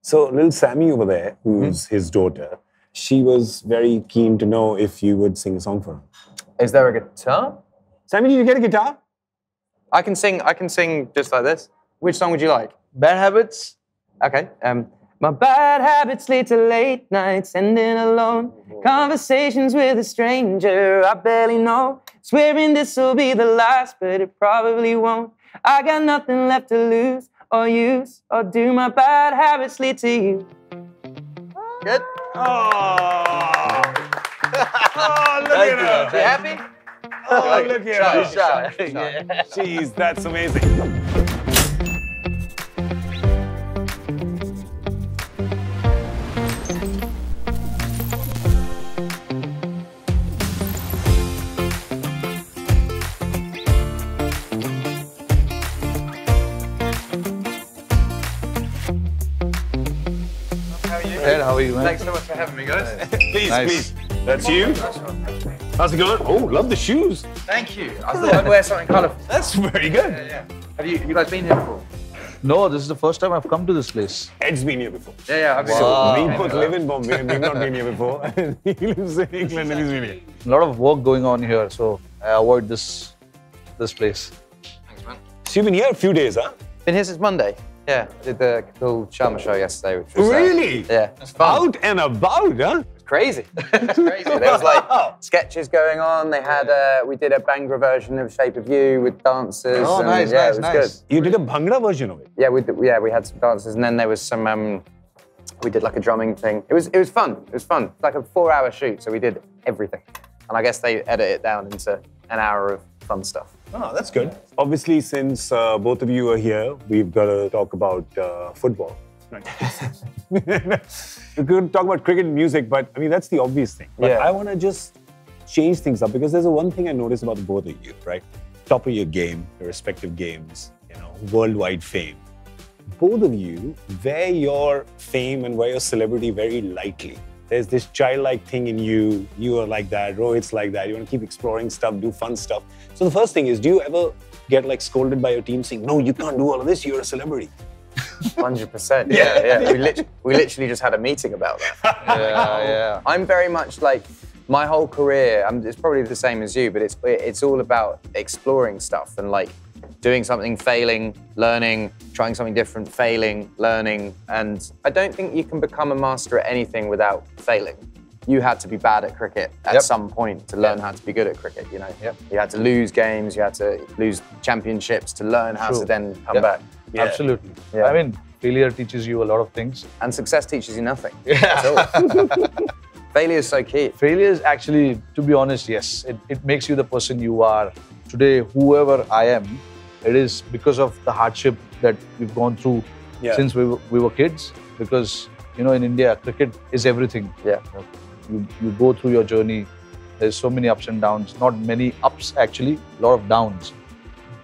So little Sammy over there, who's his daughter, she was very keen to know if you would sing a song for her. Is there a guitar? Sammy, did you get a guitar? I can sing just like this. Which song would you like? Bad habits? Okay. My bad habits lead to late nights, ending alone. Conversations with a stranger I barely know. Swearing this will be the last, but it probably won't. I got nothing left to lose or use, or do my bad habits lead to you? Good. Oh, look at her. You happy? Oh, look at her. Shy. Jeez, that's amazing. Ed, how are you, man? Thanks so much for having me, guys. Please, Nice. please. That's you? How's it going? Oh, love the shoes. Thank you. I thought I'd wear something colourful. That's very good. Yeah. Have you guys been here before? No, this is the first time I've come to this place. Ed's been here before. Yeah, I've been So we both live in Bombay and we've not been here before. He lives in England and he's been here. A lot of work going on here, so I avoid this place. Thanks, man. So you've been here a few days, huh? Been here since Monday. Yeah, did the Kapil Sharma show yesterday, which was Really? yeah, it's fun. Out and about, huh? It's crazy. It's crazy. There was like sketches going on. They had we did a Bhangra version of Shape of You with dancers. Oh, and, nice, yeah, nice, it was nice. good. You did a Bhangra version of it. Yeah, we had some dancers, and then there was some. We did like a drumming thing. It was fun. It was fun. It's like a 4-hour shoot, so we did everything. And I guess they edit it down into an hour of fun stuff. Oh, that's good. Obviously, since both of you are here, we've got to talk about football. Right. We could talk about cricket and music, but I mean, that's the obvious thing. But Yeah. I want to just change things up because there's one thing I noticed about the both of you, right? Top of your game, your respective games, worldwide fame. Both of you wear your fame and wear your celebrity very lightly. There's this childlike thing in you. You are like that. Rohit's like that. You want to keep exploring stuff, do fun stuff. So the first thing is, do you ever get like scolded by your team saying, no, you can't do all of this. You're a celebrity. 100%. Yeah. We literally just had a meeting about that. Yeah. I'm very much like my whole career. It's probably the same as you, but it's all about exploring stuff and like doing something, failing, learning, trying something different, failing, learning. And I don't think you can become a master at anything without failing. You had to be bad at cricket at some point to learn how to be good at cricket, You had to lose games, you had to lose championships to learn how to then come back. Yeah. Absolutely. Yeah. I mean, failure teaches you a lot of things. And success teaches you nothing. At all. Failure is so key. Failure is actually, to be honest, yes, it makes you the person you are. Today, whoever I am, it is because of the hardship that we've gone through since we were kids. Because, in India, cricket is everything. Yeah. You go through your journey. There's so many ups and downs. Not many ups, actually, a lot of downs.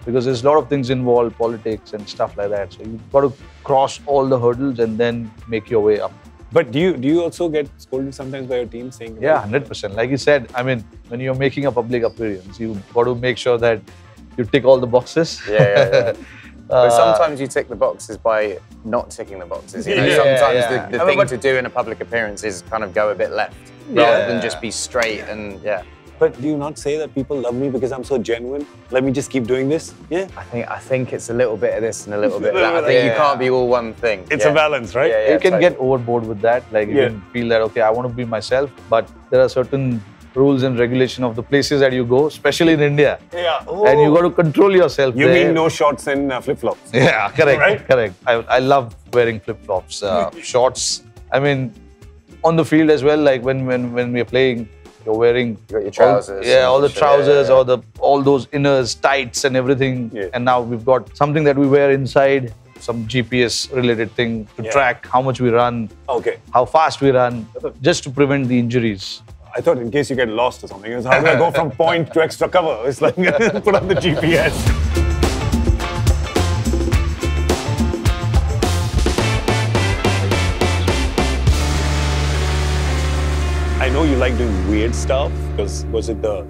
Because there's a lot of things involved, politics and stuff like that. So you've got to cross all the hurdles and then make your way up. But do you also get scolded sometimes by your team saying? Yeah, 100%. Like you said, I mean, when you're making a public appearance, you've got to make sure that you tick all the boxes. Yeah. But sometimes you tick the boxes by not ticking the boxes. Sometimes the thing to do in a public appearance is kind of go a bit left rather than just be straight and But do you not say that people love me because I'm so genuine? Let me just keep doing this? Yeah. I think it's a little bit of this and a little bit of that. I think you can't be all one thing. It's a balance, right? Yeah, you can get overboard with that. Like you can feel that, okay, I want to be myself, but there are certain rules and regulation of the places that you go, especially in India. Yeah. And you got to control yourself. You mean no shorts and flip-flops? Yeah, correct. Right? Correct. I love wearing flip-flops, shorts. I mean, on the field as well, like when we're playing, you're wearing You got your trousers. all the trousers or all those inners, tights and everything. Yeah. And now we've got something that we wear inside, some GPS related thing to track how much we run, Okay. how fast we run, just to prevent the injuries. I thought in case you get lost or something, it was how do I go from point to extra cover? It's like put on the GPS. I know you like doing weird stuff because was it the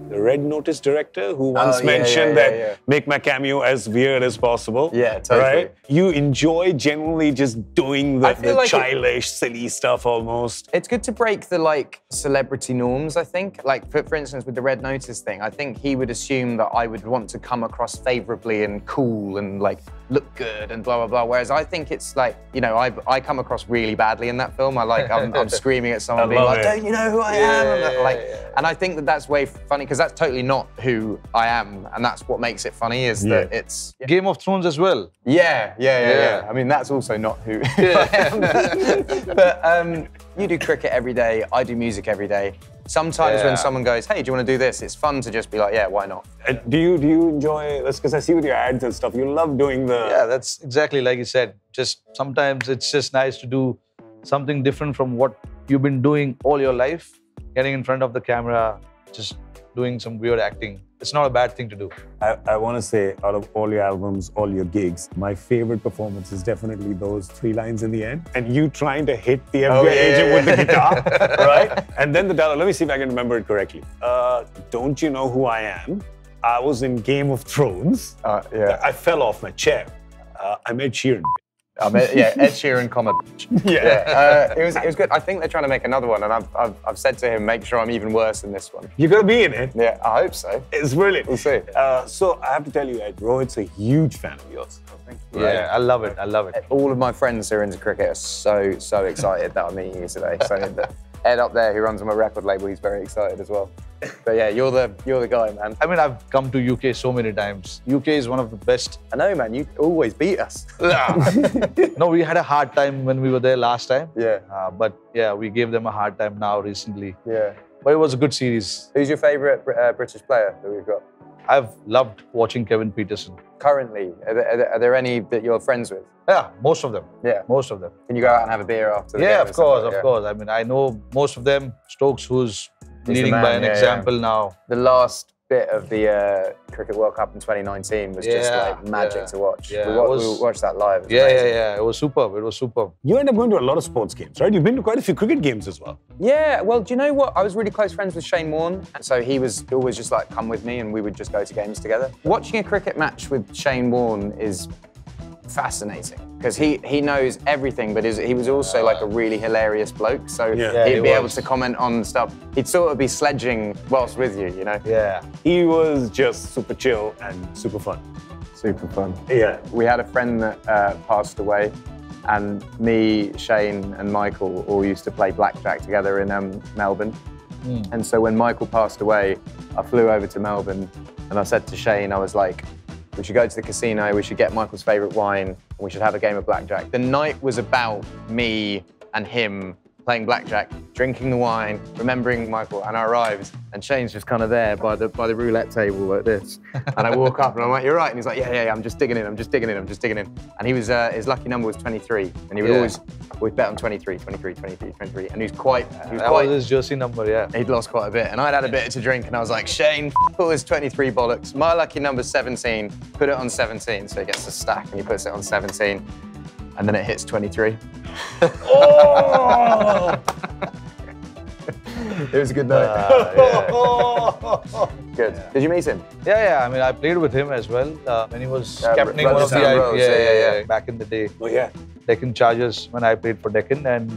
the Red Notice director, who once yeah, mentioned yeah, that yeah. make my cameo as weird as possible. Yeah, totally. Right? You enjoy generally just doing I the, feel like childish, silly stuff almost. It's good to break the like celebrity norms, I think. Like for instance, with the Red Notice thing, I think he would assume that I would want to come across favorably and cool and like look good and blah, blah, blah. Whereas I think it's like, you know, I come across really badly in that film. I'm screaming at someone being like, don't you know who I am? And I think that that's way funny because that's totally not who I am. And that's what makes it funny is that it's... Game of Thrones as well. Yeah. I mean, that's also not who I am. But you do cricket every day. I do music every day. Sometimes when someone goes, hey, do you want to do this? It's fun to just be like, yeah, why not? Do you enjoy this? Because I see with your ads and stuff, you love doing the... Yeah, that's exactly like you said. Just sometimes it's just nice to do something different from what you've been doing all your life. Getting in front of the camera, just doing some weird acting. It's not a bad thing to do. I want to say, out of all your albums, all your gigs, my favorite performance is definitely those 3 lines in the end. And you trying to hit the FBI agent with the guitar, right? And then the dialogue, let me see if I can remember it correctly. Don't you know who I am? I was in Game of Thrones. I fell off my chair. I met Sheeran. Ed Sheeran, it was good. I think they're trying to make another one, and I've said to him, make sure I'm even worse than this one. You're gonna be in it. Yeah, I hope so. It's brilliant. We'll see. So I have to tell you, Ed, Rohit's a huge fan of yours. Yeah, I love it. I love it. All of my friends who are into cricket are so excited that I'm meeting you today. So Ed up there, who runs on my record label, he's very excited as well. But yeah, you're the guy, man. I mean, I've come to UK so many times. UK is one of the best. I know, man. You always beat us. No, we had a hard time when we were there last time. Yeah. But yeah, we gave them a hard time now recently. Yeah. But it was a good series. Who's your favourite British player that we've got? I've loved watching Kevin Peterson. Currently, are there any that you're friends with? Yeah, most of them. Yeah. Most of them. Can you go out and have a beer after the game? Yeah, of course. I mean, I know most of them. Stokes, who's leading by an example now. The last bit of the Cricket World Cup in 2019 was just like magic to watch. Yeah, we watched that live. It was superb. It was superb. You end up going to a lot of sports games, right? You've been to quite a few cricket games as well. Yeah, well, do you know what? I was really close friends with Shane Warne, and so he was always just like, come with me, and we would just go to games together. Watching a cricket match with Shane Warne is fascinating because he knows everything, but he was also like a really hilarious bloke. So he'd be able to comment on stuff. He'd sort of be sledging whilst with you, you know? Yeah. He was just super chill and super fun. Super fun. Yeah. We had a friend that passed away, and me, Shane, and Michael all used to play blackjack together in Melbourne. And so when Michael passed away, I flew over to Melbourne, and I said to Shane, I was like, we should go to the casino, we should get Michael's favourite wine, and we should have a game of blackjack. The night was about me and him playing blackjack, drinking the wine, remembering Michael, and I arrived, and Shane's just kind of there by the roulette table like this. And I walk up and I'm like, you're right. And he's like, yeah, I'm just digging in. And he was, his lucky number was 23. And he would always bet on 23. And he was quite... That was his jersey number, yeah. He'd lost quite a bit. And I'd had a bit to drink and I was like, Shane, f all this 23 bollocks. My lucky number's 17. Put it on 17. So he gets a stack and he puts it on 17. And then it hits 23. Oh! It was a good night. Good. Yeah. Did you meet him? Yeah. I mean, I played with him as well when he was captaining one of the back in the day. Oh, yeah. Deccan Chargers when I played for Deccan, and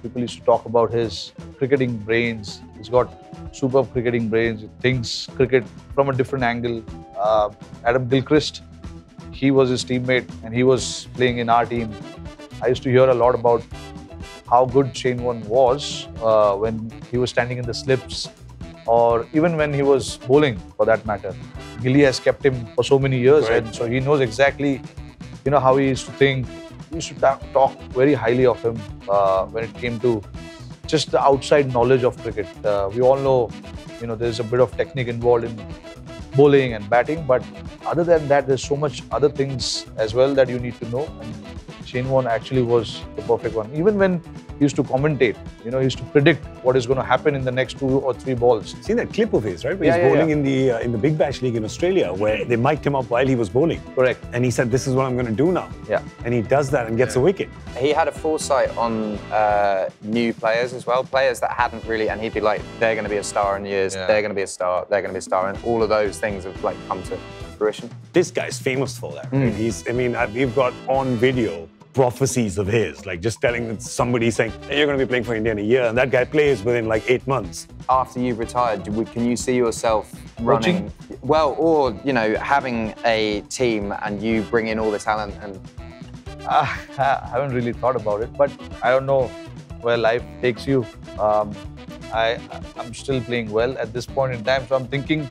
people used to talk about his cricketing brains. He's got superb cricketing brains. He thinks cricket from a different angle. Adam Gilchrist, he was his teammate and he was playing in our team. I used to hear a lot about how good Shane Warne was when he was standing in the slips, or even when he was bowling, for that matter. Gilly has kept him for so many years, and so he knows exactly, how he used to think. We used to talk very highly of him when it came to just the outside knowledge of cricket. We all know, there's a bit of technique involved in bowling and batting, but other than that, there's so much other things as well that you need to know. And Shane Warne actually was the perfect one. Even when he used to commentate. You know, he used to predict what is going to happen in the next 2 or 3 balls. See that clip of his, right? Where he's bowling in the Big Bash League in Australia, where they mic'd him up while he was bowling. Correct. And he said, "This is what I'm going to do now." Yeah. And he does that and gets a wicket. He had a foresight on new players as well, players that hadn't really, and he'd be like, they're going to be a star in years, they're going to be a star, they're going to be a star, and all of those things have like come to fruition. This guy's famous for that. Right? We've got on video prophecies of his, like just telling somebody saying, hey, you're going to be playing for India in a year, and that guy plays within like 8 months. After you've retired, can you see yourself running? Well, or, you know, having a team and you bring in all the talent and... I haven't really thought about it, but I don't know where life takes you. I'm still playing well at this point in time, so I'm thinking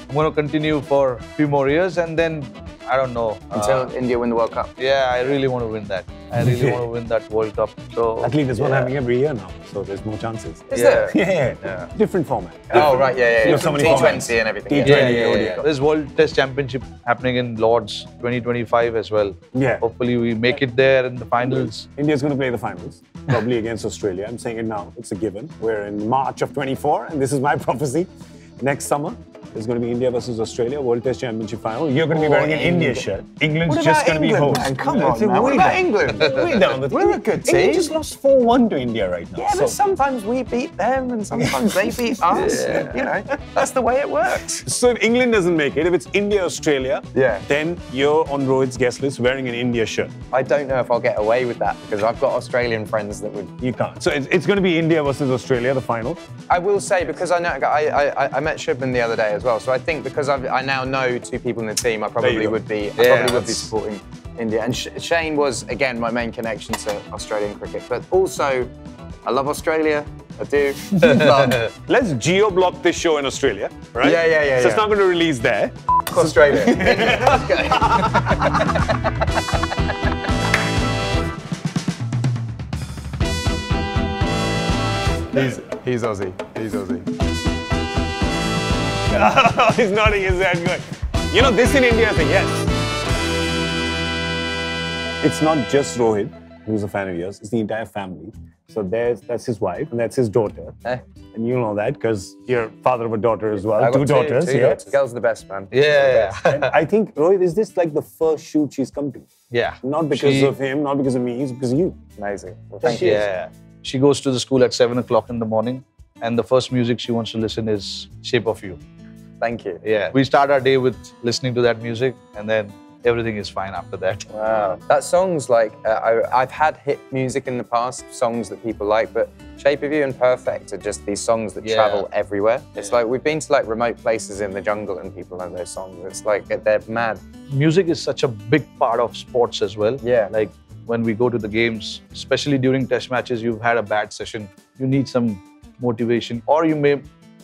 I'm going to continue for a few more years and then, I don't know. Until India win the World Cup? Yeah, I really want to win that. I really want to win that World Cup. So at least there's one happening every year now, so there's more chances. Is there? Yeah. Different format. Oh, right, yeah. So many T20 and everything. Yeah. There's World Test Championship happening in Lords 2025 as well. Yeah. Hopefully we make it there in the finals. India's going to play the finals, probably against Australia. I'm saying it now. It's a given. We're in March of 24, and this is my prophecy. Next summer, there's going to be India versus Australia, World Test Championship final. You're going to be wearing an India shirt. England's just going to be host. Man? Come on, man. What about England? Way down. We're a good team. England just lost 4-1 to India right now. Yeah, but sometimes we beat them and sometimes they beat us. You know, that's the way it works. So if England doesn't make it, if it's India-Australia, Yeah. then you're on Rohit's guest list wearing an India shirt. I don't know if I'll get away with that because I've got Australian friends that would... You can't. So it's going to be India versus Australia, the final. I will say, because I know I met Shubman the other day as well, so I think because I now know 2 people in the team, I probably would be supporting India. And Shane was, again, my main connection to Australian cricket. But also, I love Australia. I do. But Let's geo-block this show in Australia, right? Yeah. So it's not going to release there. Australia. He's Aussie. He's Aussie. He's nodding his head good. You know, this in India is a yes. It's not just Rohit, who's a fan of yours. It's the entire family. So that's his wife, and that's his daughter. And you know that because you're father of a daughter as well. I've got 2 daughters. Two daughters. Girls are the best, man. Yeah. And I think, Rohit, is this like the first shoot she's come to? Yeah. Not because of him, not because of me, it's because of you. Amazing. Well, thank you. Yeah. She goes to the school at 7 o'clock in the morning, and the first music she wants to listen is Shape of You. Thank you. Yeah. We start our day with listening to that music, and then everything is fine after that. Wow. That song's like, I've had hit music in the past, songs that people like, but Shape of You and Perfect are just these songs that travel everywhere. It's like, we've been to like remote places in the jungle and people know those songs. It's like, they're mad. Music is such a big part of sports as well. Yeah. Like when we go to the games, especially during test matches, you've had a bad session, you need some motivation, or you may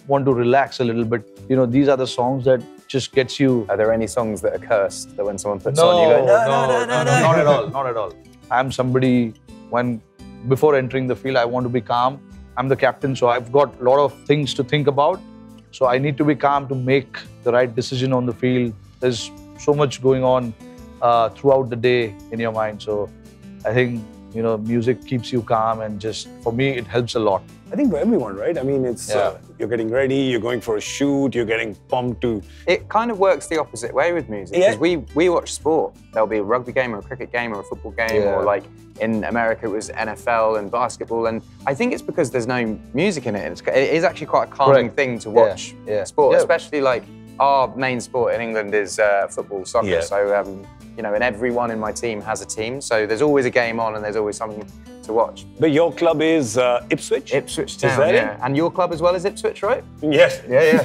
want to relax a little bit. You know, these are the songs that just gets you. Are there any songs that are cursed that when someone puts on, you go, no, not at all, not at all. I'm somebody, before entering the field, I want to be calm. I'm the captain, so I've got a lot of things to think about. So I need to be calm to make the right decision on the field. There's so much going on throughout the day in your mind. So I think, you know, music keeps you calm, and just, for me, it helps a lot. I think for everyone, right? I mean, it's you're getting ready, you're going for a shoot, you're getting pumped to... It kind of works the opposite way with music. Because we watch sport. There'll be a rugby game or a cricket game or a football game, or like in America it was NFL and basketball. And I think it's because there's no music in it. It is actually quite a calming thing to watch sport, especially like our main sport in England is football, soccer. So, you know, and everyone in my team has a team. So there's always a game on and there's always something to watch. But your club is Ipswich? Ipswich Town, is that it? And your club as well is Ipswich, right? Yes. Yeah.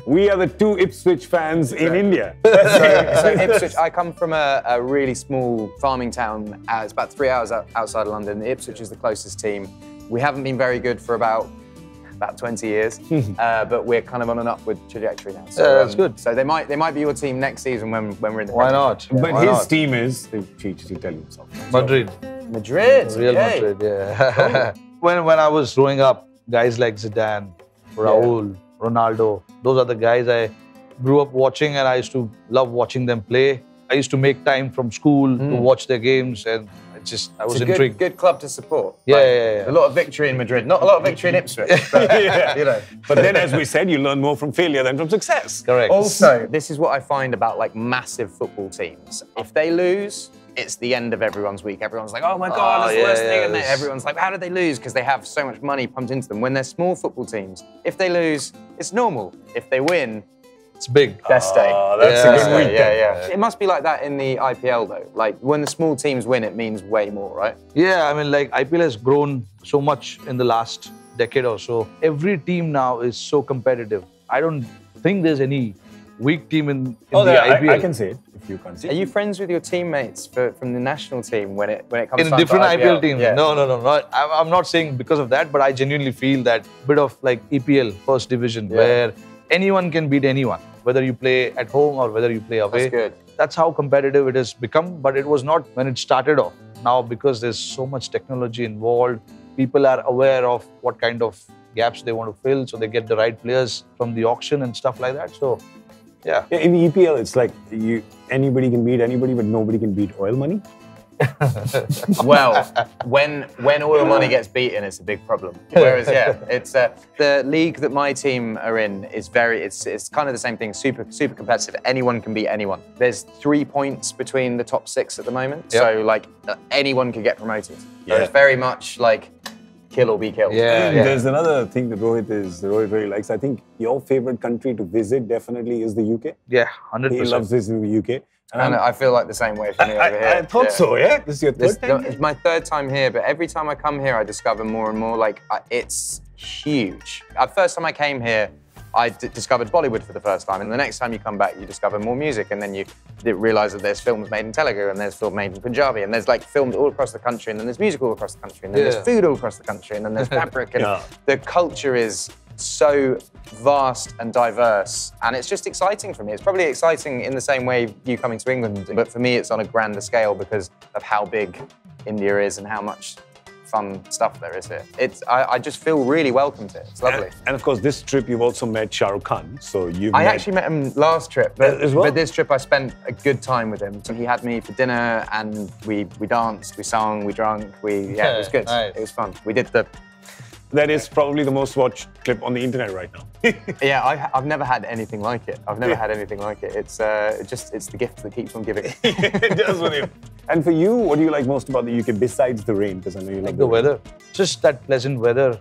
We are the 2 Ipswich fans in India. So Ipswich, I come from a really small farming town. It's about 3 hours outside of London. Ipswich is the closest team. We haven't been very good for about 20 years, but we're kind of on an upward trajectory now. So that's good. So they might be your team next season when we're in the Why not? But his team is, he tell himself. Madrid. Madrid. Real Madrid, yeah. when I was growing up, guys like Zidane, Raul, Ronaldo, those are the guys I grew up watching, and I used to love watching them play. I used to make time from school to watch their games, and It's just, I was It's a intrigued. good club to support. Yeah, Like, yeah. A lot of victory in Madrid, not a lot of victory in Ipswich. But, you know. But then, as we said, you learn more from failure than from success. Correct. Also, this is what I find about like massive football teams. If they lose, it's the end of everyone's week. Everyone's like, oh my God, that's the worst thing. And then everyone's like, how did they lose? Because they have so much money pumped into them. When they're small football teams, if they lose, it's normal. If they win, It's big. best day. That's a good week. Yeah. It must be like that in the IPL though. Like when the small teams win, it means way more, right? Yeah, I mean, like IPL has grown so much in the last decade or so. Every team now is so competitive. I don't think there's any weak team in the IPL. I can say it if you can't see Are it. you friends with your teammates from the national team when it comes In time different for IPL teams. Yeah. No. I'm not saying because of that, but I genuinely feel that bit of like EPL, first division, where anyone can beat anyone, whether you play at home or whether you play away. That's good. That's how competitive it has become, but it was not when it started off. Now, because there's so much technology involved, people are aware of what kind of gaps they want to fill, so they get the right players from the auction and stuff like that. So, yeah. In the EPL, it's like anybody can beat anybody, but nobody can beat oil money. Well, when oil money gets beaten, it's a big problem. Whereas, it's the league that my team are in is it's kind of the same thing. Super competitive. Anyone can beat anyone. There's 3 points between the top 6 at the moment, so like anyone could get promoted. So it's very much like kill or be killed. Yeah. There's another thing that Rohit really likes. I think your favorite country to visit definitely is the UK. Yeah, 100%. He loves visiting the UK. And I feel like the same way for me over here. I thought so, yeah? This is your third time? It's my 3rd time here, but every time I come here, I discover more and more. Like, it's huge. First time I came here, I discovered Bollywood for the first time. And the next time you come back, you discover more music. And then you realise that there's films made in Telugu, and there's films made in Punjabi, and there's like films all across the country, and then there's music all across the country, and then there's food all across the country, and then there's fabric. And the culture is so vast and diverse, and it's just exciting for me. It's probably exciting in the same way you coming to England, but for me it's on a grander scale because of how big India is and how much fun stuff there is here. I just feel really welcomed here. It's lovely. And of course, this trip you've also met Shah Rukh Khan. So I actually met him last trip, but, as well? but this trip I spent a good time with him. So he had me for dinner, and we danced, we sang, we drank, it was good. Nice. It was fun. We did the. That is probably the most watched clip on the internet right now. Yeah, I've never had anything like it. I've never had anything like it. It's the gift that keeps on giving. It does with you. And for you, what do you like most about the UK besides the rain? Because I know you Like love the weather. Just that pleasant weather.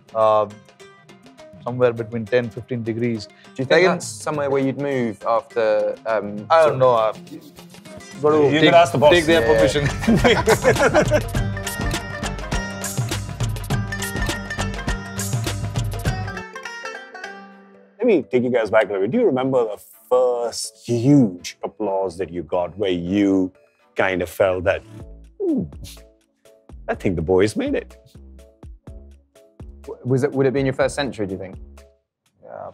Somewhere between 10, 15 degrees. Do you think that's somewhere where you'd move after? I don't know. Got to You could ask the boss. take their permission. Let me take you guys back a little bit. Do you remember the first huge applause that you got where you kind of felt that, I think the boys made it? Would it be in your first century, do you think?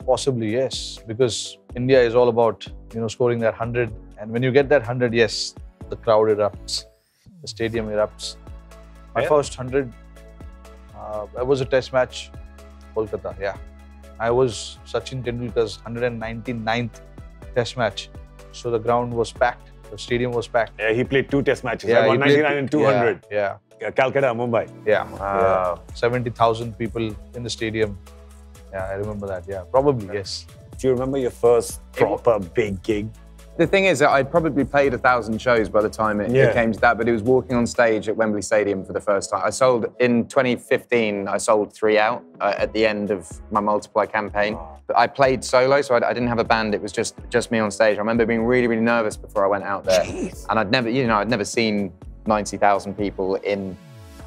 Possibly, yes. Because India is all about, scoring that 100. And when you get that 100, yes, the crowd erupts. The stadium erupts. My first 100, it was a test match, Kolkata, yeah. I was Sachin Tendulkar's 199th test match. So the ground was packed, the stadium was packed. Yeah, he played 2 test matches, Yeah, right? he 199 played- and 200. Yeah. Calcutta, Mumbai. Yeah. Wow. 70,000 people in the stadium. Yeah, I remember that. Yeah, probably, yes. Do you remember your first proper big gig? The thing is that I'd probably played 1,000 shows by the time it came to that, but it was walking on stage at Wembley Stadium for the first time. In 2015, I sold 3 out at the end of my Multiply campaign. But I played solo, so I didn't have a band. It was just me on stage. I remember being really, really nervous before I went out there. Jeez. And I'd never seen 90,000 people in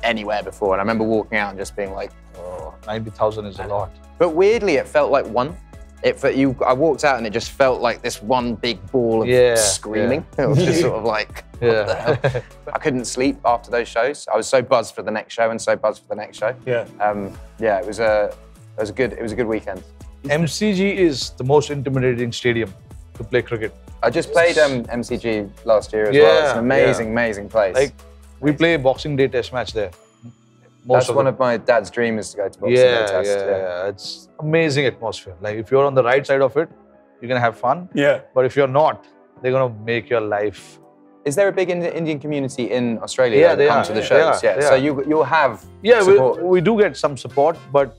anywhere before. And I remember walking out and just being like, oh. 90,000 is a lot. But weirdly, it felt like one. I walked out and it just felt like this one big ball of screaming. It was just sort of like, what the hell? I couldn't sleep after those shows. I was so buzzed for the next show and so buzzed for the next show. Yeah. It was a good weekend. MCG is the most intimidating stadium to play cricket. I just played MCG last year as well. It's an amazing place. Like, we play Boxing Day test match there. That's one of my dad's dreams, to go to Boxing Day test. Yeah, it's amazing atmosphere. Like, if you're on the right side of it, you're gonna have fun. Yeah. But if you're not, they're gonna make your life Is there a big Indian community in Australia Yeah, that they come are. to the shows? Yeah. So you'll have Yeah, support. we do get some support, but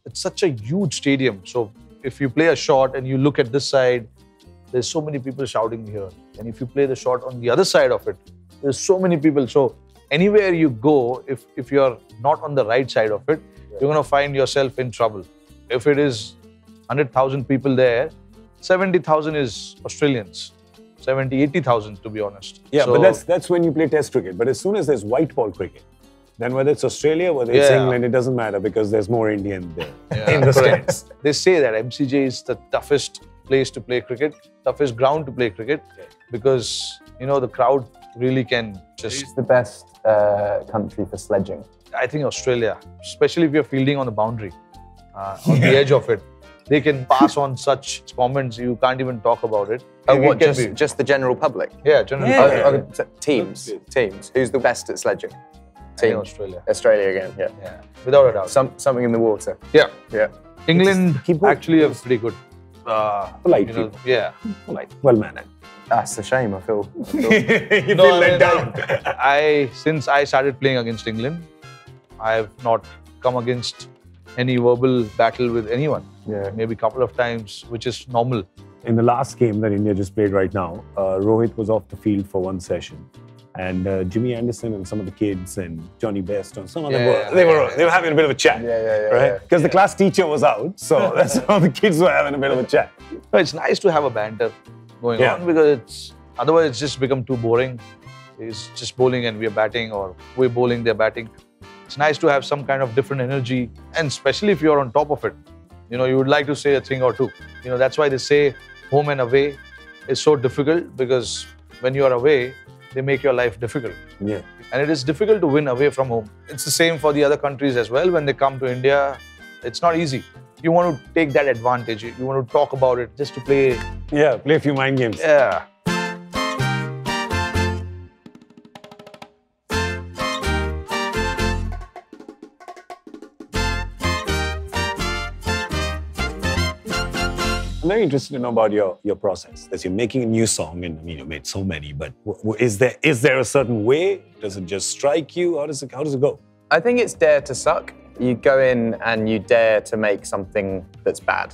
it's such a huge stadium. So if you play a shot and you look at this side, there's so many people shouting here. And if you play the shot on the other side of it, there's so many people. So anywhere you go, if you're not on the right side of it, you're going to find yourself in trouble. If it is 100,000 people there, 70,000 is Australians. 70, 80,000 to be honest. Yeah, So- but that's when you play Test cricket. But as soon as there's white ball cricket, then whether it's Australia, whether it's Yeah. England, it doesn't matter because there's more Indian there in the correct. States. They say that MCJ is the toughest place to play cricket, toughest ground to play cricket, because the crowd really can just. Who's the best country for sledging? I think Australia, especially if you're fielding on the boundary, on the edge of it, they can pass on such comments you can't even talk about it. Oh, It what? can be- Just the general public? Yeah, generally. Yeah. Teams. Teams. Who's the best at sledging? I think Team. Australia. Australia again. Yeah. Yeah, without a doubt. Something in the water. Yeah, Yeah. England keep going. actually are pretty good. Polite you know, people. yeah. Polite, well mannered. That's a shame. I feel. You No, feel let down. Since I started playing against England, I have not come against any verbal battle with anyone. Yeah. Maybe a couple of times, which is normal. In the last game that India just played right now, Rohit was off the field for one session. And Jimmy Anderson and some of the kids and Johnny Best and some of them Yeah, they were having a bit of a chat. Yeah. Right? Because the class teacher was out, so that's how the kids were having a bit of a chat. But it's nice to have a banter going Yeah. on because otherwise it's just become too boring. It's just bowling and we're batting, or we're bowling, they're batting. It's nice to have some kind of different energy, and especially if you're on top of it. You would like to say a thing or two. That's why they say home and away is so difficult, because when you are away, they make your life difficult. Yeah. And it is difficult to win away from home. It's the same for the other countries as well. When they come to India, it's not easy. You want to take that advantage. You want to talk about it just to play. Yeah, play a few mind games. Yeah. I'm very interested to know about your process. That you're making a new song, and you made so many. But is there a certain way? Does it just strike you? How does it go? I think it's dare to suck. You go in and you dare to make something that's bad.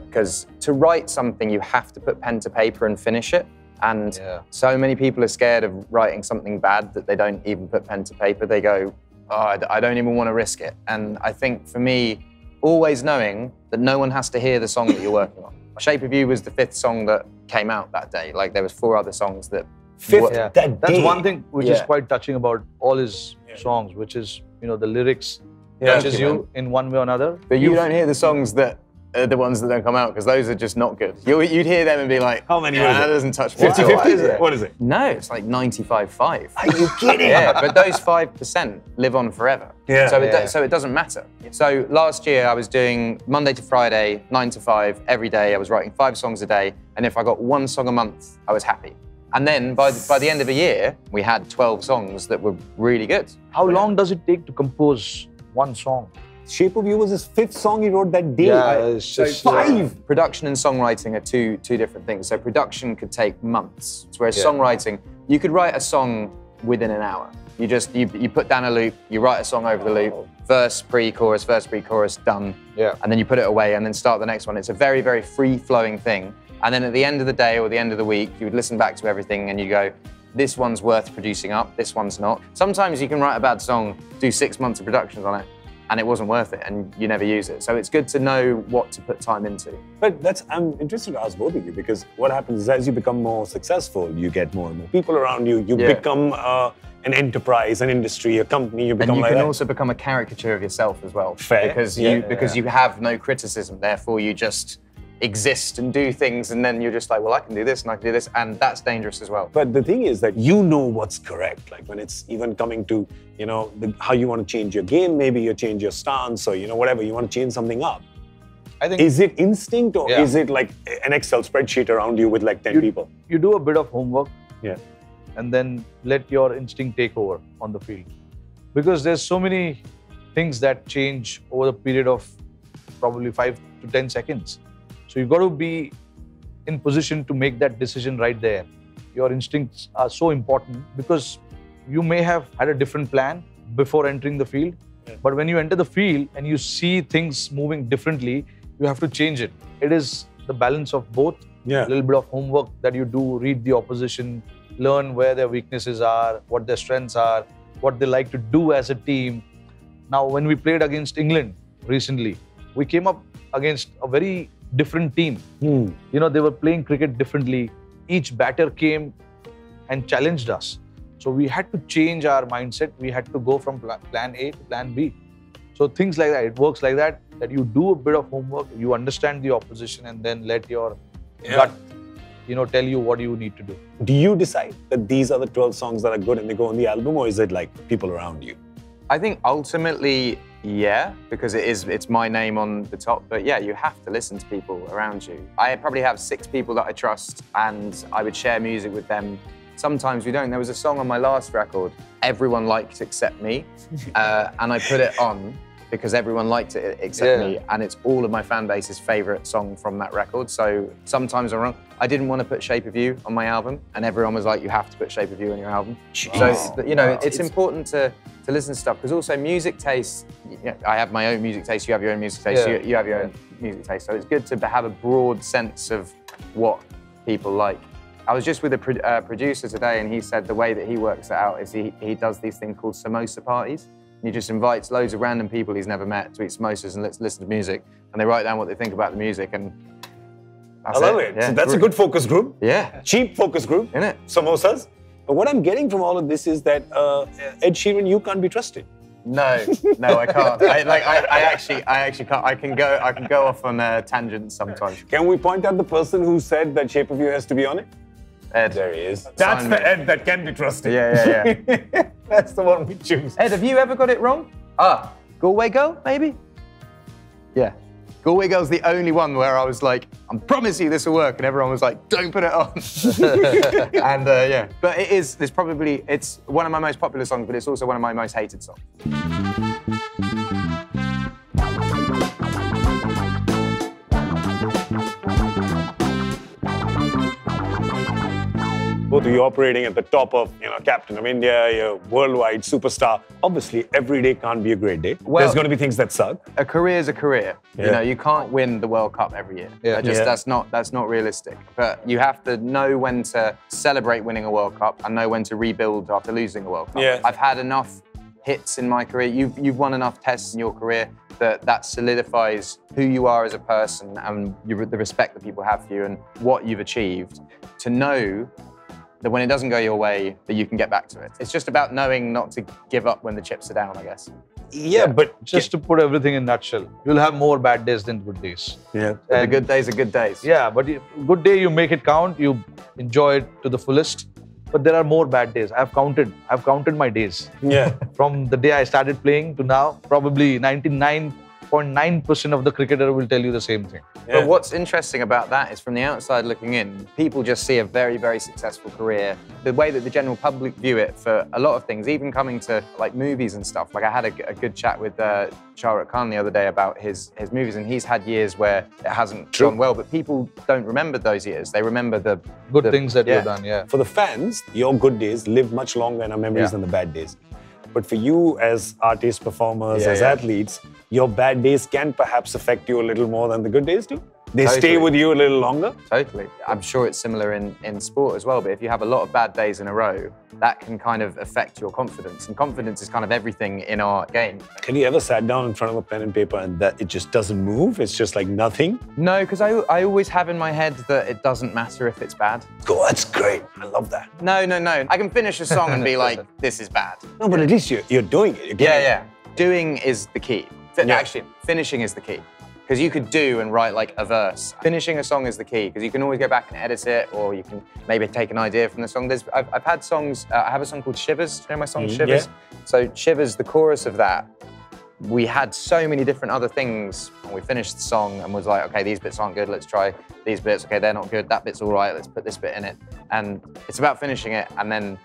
Because to write something, you have to put pen to paper and finish it. And Yeah. so many people are scared of writing something bad that they don't even put pen to paper. They go, oh, I don't even want to risk it. And I think for me, always knowing that no one has to hear the song that you're working on. Shape of You was the 5th song that came out that day. Like there was 4 other songs that... Fifth Yeah. that That's day. one thing which is Yeah. quite touching about all his songs, which is, the lyrics Yeah. touches you in one way or another. But you don't hear the songs that are the ones that don't come out, because those are just not good. You'd hear them and be like, How many "Yeah, was it? that doesn't touch me. 50-50? What is it? No, it's like 95-5. Are you kidding? Yeah, but those 5% live on forever. Yeah. So it doesn't matter. So last year I was doing Monday to Friday, 9 to 5, every day. I was writing 5 songs a day. And if I got 1 song a month, I was happy. And then by the end of a year, we had 12 songs that were really good. How long does it take to compose one song? Shape of You was his 5th song he wrote that day. it's just 5. Production and songwriting are two different things. So production could take months, whereas Yeah. songwriting, you could write a song within an hour. You put down a loop, you write a song over the loop, verse, pre-chorus, done. Yeah. And then you put it away and then start the next one. It's a very, very free-flowing thing. And then at the end of the day or the end of the week, you would listen back to everything and you go, this one's worth producing up, this one's not. Sometimes you can write a bad song, do 6 months of productions on it, and it wasn't worth it, and you never use it. So it's good to know what to put time into. But I'm interested to ask both of you, because what happens is as you become more successful, you get more and more people around you. You Yeah. become an enterprise, an industry, a company. You And become you like can that. also become a caricature of yourself as well. Fair. Because Yeah. you have no criticism, therefore you just exist and do things, and then you're just like, well, I can do this and I can do this, and that's dangerous as well. But the thing is that you know what's correct. Like when it's even coming to, how you want to change your game, maybe you change your stance or, whatever, you want to change something up. I think Is it instinct or Yeah. is it like an Excel spreadsheet around you with like 10 people? you do a bit of homework Yeah. and then let your instinct take over on the field. Because there's so many things that change over the period of probably 5 to 10 seconds. So you've got to be in position to make that decision right there. your instincts are so important because you may have had a different plan before entering the field. But when you enter the field and you see things moving differently, you have to change it. It is the balance of both. A little bit of homework that you do, read the opposition, learn where their weaknesses are, what their strengths are, what they like to do as a team. Now, when we played against England recently, we came up against a very different team. You know, they were playing cricket differently. Each batter came and challenged us. So we had to change our mindset. We had to go from plan A to plan B. So things like that, it works like that, that you do a bit of homework, you understand the opposition and then let your gut, you know, tell you what you need to do. Do you decide that these are the 12 songs that are good and they go on the album, or is it like people around you? I think ultimately, yeah, because it's my name on the top. But yeah, you have to listen to people around you. I probably have 6 people that I trust and I would share music with them. Sometimes we don't. There was a song on my last record, everyone liked except me, and I put it on because everyone liked it except me, and it's all of my fan base's favourite song from that record. So sometimes I'm wrong. I didn't want to put Shape of You on my album, and everyone was like, you have to put Shape of You on your album. Jeez. So, you know, it's important to listen to stuff, because also music taste, you know, I have my own music taste, you have your own music taste, you have your own music taste. So it's good to have a broad sense of what people like. I was just with a producer today, and he said the way that he works it out is he does these things called samosa parties. And he just invites loads of random people he's never met to eat samosas and listen to music, and they write down what they think about the music, and I love it. Yeah. So that's a good focus group. Yeah. Cheap focus group. Isn't it? Samosas. But what I'm getting from all of this is that Ed Sheeran, you can't be trusted. No, I can't. I actually can't. I can go off on tangents sometimes. Can we point out the person who said that Shape of You has to be on it? Ed. There he is. That's the Ed that can be trusted. Yeah. That's the one we choose. Ed, have you ever got it wrong? Galway Girl, maybe? Yeah. Galway Girl's the only one where I was like, I promise you this will work, and everyone was like, don't put it on. And yeah, but it's one of my most popular songs, but it's also one of my most hated songs. Both of you operating at the top of, you know, Captain of India, you're worldwide superstar. Obviously, every day can't be a great day. Well, there's going to be things that suck. A career is a career. Yeah. You know, you can't win the World Cup every year. That's not realistic. But you have to know when to celebrate winning a World Cup and know when to rebuild after losing a World Cup. Yeah. I've had enough hits in my career. You've won enough tests in your career that solidifies who you are as a person and the respect that people have for you and what you've achieved. To know that when it doesn't go your way, that you can get back to it. It's just about knowing not to give up when the chips are down, I guess. Yeah, but just to put everything in a nutshell, you'll have more bad days than good days. Yeah. The good days are good days. Yeah, but good day, you make it count, you enjoy it to the fullest. But there are more bad days. I've counted my days. Yeah. From the day I started playing to now, probably 99.9% of the cricketer will tell you the same thing. Yeah. But what's interesting about that is, from the outside looking in, people just see a very, very successful career. The way that the general public view it for a lot of things, even coming to like movies and stuff. Like I had a good chat with Shah Rukh Khan the other day about his movies, and he's had years where it hasn't gone well, but people don't remember those years. They remember the good things that you've done, For the fans, your good days live much longer in our memories than the bad days. But for you as artists, performers, as athletes, your bad days can perhaps affect you a little more than the good days do. They stay with you a little longer. Totally. I'm sure it's similar in sport as well, but if you have a lot of bad days in a row, that can kind of affect your confidence. And confidence is kind of everything in our game. Can you ever sat down in front of a pen and paper and that it just doesn't move? It's just like nothing? No, because I always have in my head that it doesn't matter if it's bad. Oh, that's great. I love that. No. I can finish a song and be like, this is bad. No, but at least you're doing it. Yeah. Doing is the key. Actually, finishing is the key. Because you could do and write like a verse. Finishing a song is the key, because you can always go back and edit it, or you can maybe take an idea from the song. I've had songs, I have a song called Shivers. Do you know my song, Shivers? Yeah. So Shivers, the chorus of that, we had so many different other things, and we finished the song and was like, okay, these bits aren't good, let's try these bits. Okay, they're not good, that bit's all right, let's put this bit in it. And it's about finishing it and then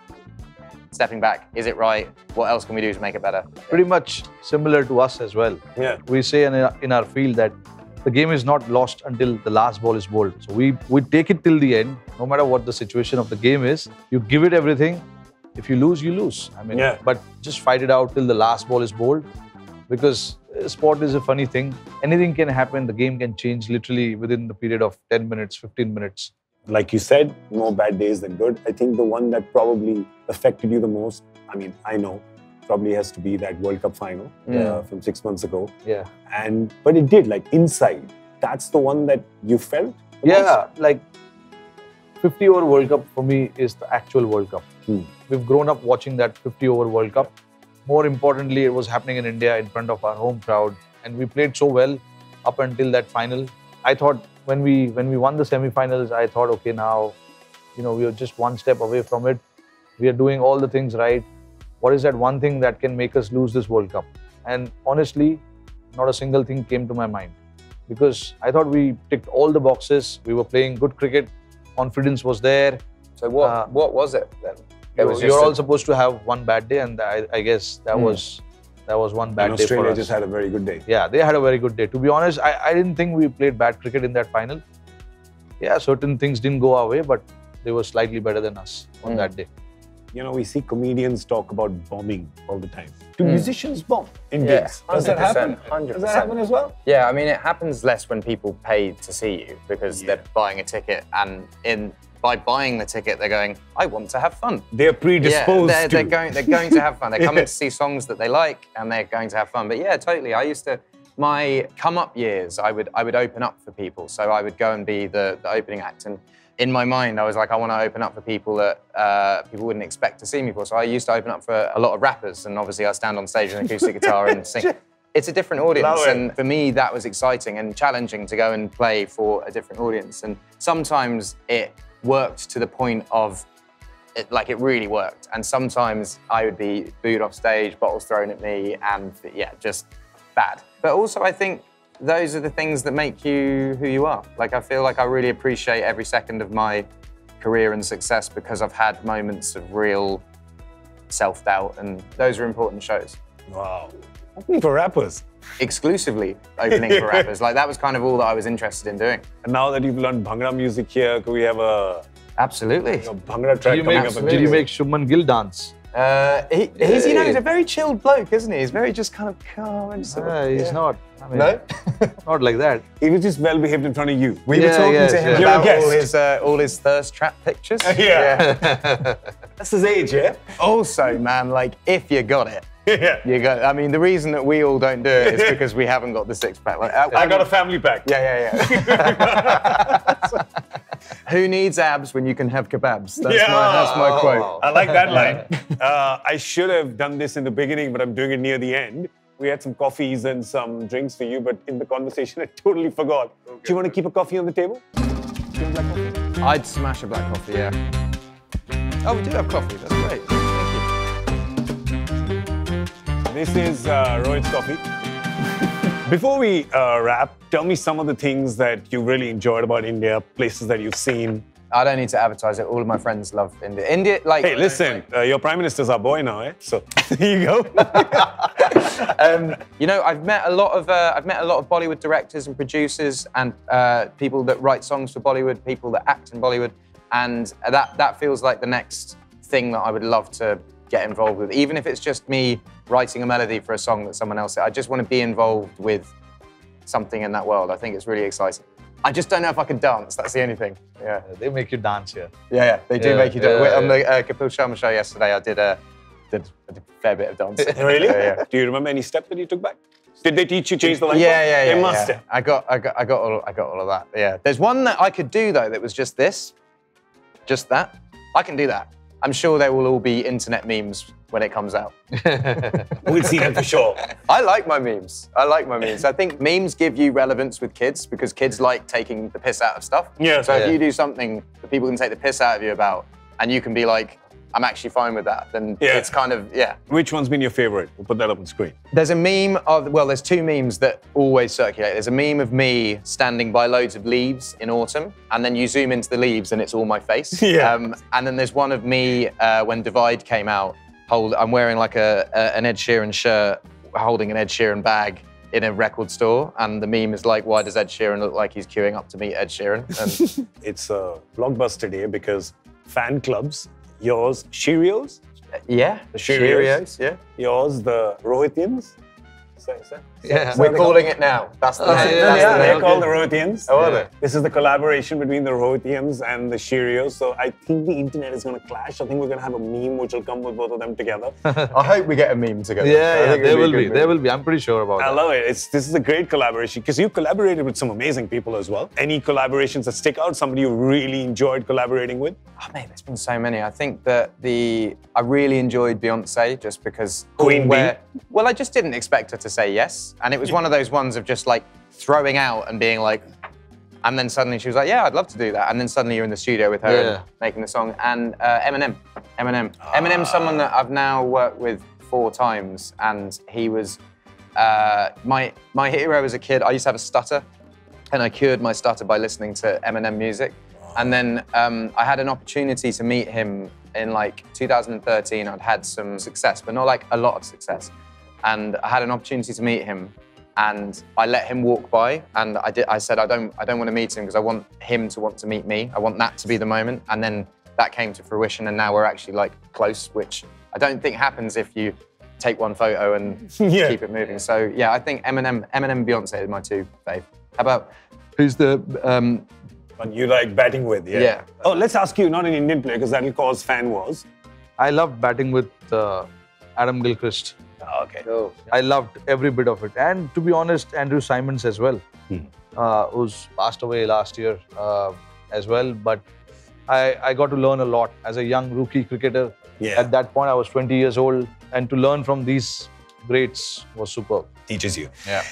stepping back. Is it right? What else can we do to make it better? Pretty much similar to us as well. Yeah. We say in our field that the game is not lost until the last ball is bowled. So we take it till the end, no matter what the situation of the game is. You give it everything. If you lose, you lose. I mean, but just fight it out till the last ball is bowled, because sport is a funny thing. Anything can happen. The game can change literally within the period of 10 minutes, 15 minutes. Like you said, more bad days than good. I think the one that probably affected you the most, I mean, I know, probably has to be that World Cup final from 6 months ago. Yeah. But it did, like inside, that's the one that you felt? Like 50-over World Cup for me is the actual World Cup. We've grown up watching that 50-over World Cup. More importantly, it was happening in India in front of our home crowd, and we played so well up until that final. I thought when we won the semi-finals, I thought, okay, now, you know, we are just one step away from it. We are doing all the things right. What is that one thing that can make us lose this World Cup? And honestly, not a single thing came to my mind, because I thought we ticked all the boxes. We were playing good cricket. Confidence was there. So what was it then? You're all supposed to have one bad day, and I guess that was one bad day for us. Australia just had a very good day. Yeah, they had a very good day. To be honest, I didn't think we played bad cricket in that final. Yeah, certain things didn't go our way, but they were slightly better than us on that day. You know, we see comedians talk about bombing all the time. Do musicians bomb in gigs? Does that happen? 100%. Does that happen as well? Yeah, I mean, it happens less when people pay to see you, because they're buying a ticket, and by buying the ticket, they're going, I want to have fun. They're predisposed to. They're going to have fun. They're coming to see songs that they like, and they're going to have fun. But yeah, totally. My come-up years, I would open up for people. So I would go and be the opening act. And in my mind, I was like, I want to open up for people that people wouldn't expect to see me for. So I used to open up for a lot of rappers, and obviously I stand on stage with an acoustic guitar and sing. It's a different audience, and for me that was exciting and challenging to go and play for a different audience. And sometimes it worked to the point of, it really worked. And sometimes I would be booed off stage, bottles thrown at me, and yeah, just bad. But also I think those are the things that make you who you are. Like, I feel like I really appreciate every second of my career and success because I've had moments of real self-doubt, and those are important shows. Wow. Opening for rappers. Exclusively opening for rappers. Like, that was kind of all that I was interested in doing. And now that you've learned Bhangra music here, could we have a Absolutely. Bhangra track coming up? Did you make Shubman Gill dance? He's a very chilled bloke, isn't he? He's very just kind of calm and sort of, he's not. I mean, no? Not like that. He was just well behaved in front of you. We were talking to him about all his thirst trap pictures. That's his age, yeah? Also, man, like, if you got it, you got. I mean, the reason that we all don't do it is because we haven't got the six-pack. Like, I got a family pack. Yeah. Who needs abs when you can have kebabs? That's my quote. I like that line. I should have done this in the beginning, but I'm doing it near the end. We had some coffees and some drinks for you, but in the conversation, I totally forgot. Okay. Do you want to keep a coffee on the table? Do you want black coffee? I'd smash a black coffee, yeah. Oh, we do have coffee. That's great. This is Rohit's coffee. Before we wrap, tell me some of the things that you really enjoyed about India, places that you've seen. I don't need to advertise it. All of my friends love India. India, like. Hey, listen, your prime minister's our boy now, eh? So here you go. You know, I've met a lot of Bollywood directors and producers and people that write songs for Bollywood, people that act in Bollywood, and that feels like the next thing that I would love to get involved with, even if it's just me writing a melody for a song that someone else said. I just want to be involved with something in that world. I think it's really exciting. I just don't know if I can dance. That's the only thing. Yeah, they make you dance here. Yeah, they do make you dance. On the Kapil Sharma show yesterday, I did a fair bit of dancing. Really? Yeah. Do you remember any step that you took back? Did they teach you change the language? Yeah. They must have. I got all of that. Yeah. There's one that I could do though that was just this, just that. I can do that. I'm sure there will all be internet memes when it comes out. We'll see them for sure. I like my memes. I think memes give you relevance with kids because kids like taking the piss out of stuff. Yeah. So if you do something that people can take the piss out of you about, and you can be like, I'm actually fine with that, then it's kind of, Which one's been your favorite? We'll put that up on screen. There's a meme of, well, there's two memes that always circulate. There's a meme of me standing by loads of leaves in autumn, and then you zoom into the leaves and it's all my face. And then there's one of me when Divide came out, I'm wearing like an Ed Sheeran shirt, holding an Ed Sheeran bag, in a record store, and the meme is like, why does Ed Sheeran look like he's queuing up to meet Ed Sheeran? And It's a blockbuster day because fan clubs, yours, Cheerios, yeah, the Cheerios. yeah. Yours, the Rohitians. Yeah. We're calling it now. That's the name. yeah, That's Yeah, the they're name. called the Rohitians. Oh, are they? This is the collaboration between the Rohitians and the Cheerios. So I think the internet is going to clash. I think we're going to have a meme which will come with both of them together. I hope we get a meme together. I Yeah, think there it'd will a good be. meme. There will be. I'm pretty sure about I that. love it. This is a great collaboration because you collaborated with some amazing people as well. Any collaborations that stick out? Somebody you really enjoyed collaborating with? Oh, mate, there's been so many. I think that I really enjoyed Beyonce just because Queen Bee? Well, I just didn't expect her to say yes, and it was one of those ones of just like throwing out and being like, and then suddenly she was like, yeah, I'd love to do that, and then suddenly you're in the studio with her Yeah. and making the song. And Eminem's someone that I've now worked with 4 times, and he was my hero as a kid. I used to have a stutter, and I cured my stutter by listening to Eminem music. And then I had an opportunity to meet him in like 2013. I'd had some success, but not like a lot of success. And I had an opportunity to meet him, and I let him walk by. And I said, I don't want to meet him because I want him to want to meet me. I want that to be the moment. And then that came to fruition, and now we're actually like close, which I don't think happens if you take one photo and Yeah. keep it moving. So yeah, I think Eminem, and Beyonce are my 2 fave. How about Who's the? One you like batting with, yeah? Yeah. Oh, let's ask you, not an Indian player, because that'll cause fan wars. I loved batting with Adam Gilchrist. Oh, okay. Oh, I loved every bit of it. And to be honest, Andrew Simons as well, who's passed away last year as well. But I got to learn a lot as a young rookie cricketer. Yeah. At that point, I was 20 years old. And to learn from these greats was superb. Teaches you. Yeah.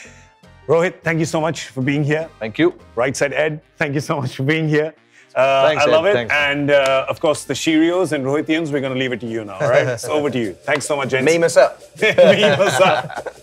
Rohit, thank you so much for being here. Thank you. Right side Ed, thank you so much for being here. Thanks, I love Ed. it. Thanks. And of course, the Cheerios and Rohitians, we're going to leave it to you now, all right? So over to you. Thanks so much, gents. meme us up. Meme us up.